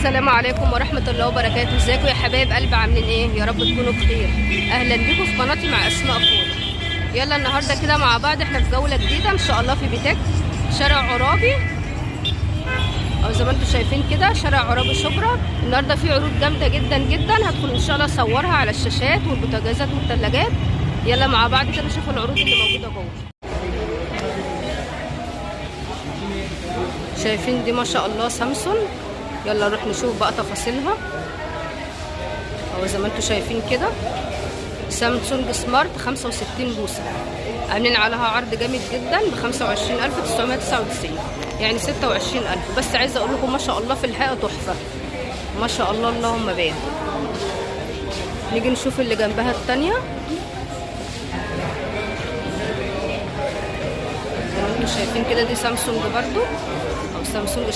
السلام عليكم ورحمة الله وبركاته. ازيكم يا حبايب قلب، عاملين ايه؟ يا رب تكونوا بخير. اهلا بيكم في قناتي مع اسماء فوضى. يلا النهارده كده مع بعض احنا في جولة جديدة ان شاء الله في بيتك شارع عرابي، او زي ما انتم شايفين كده شارع عرابي شبرا. النهارده في عروض جامدة جدا جدا، هدخل ان شاء الله اصورها على الشاشات والبوتاجازات والثلاجات. يلا مع بعض كده نشوف العروض اللي موجودة جوه. شايفين دي ما شاء الله سامسونج، يلا نروح نشوف بقى تفاصيلها. اهو زي ما انتم شايفين كده سامسونج سمارت 65 بوصه، عاملين عليها عرض جامد جدا ب 25999، يعني 26000 بس. عايزه اقول لكم ما شاء الله في الحقيقه تحفه، ما شاء الله اللهم بارك. نيجي نشوف اللي جنبها الثانيه. زي ما انتم شايفين كده دي سامسونج برضو، او سامسونج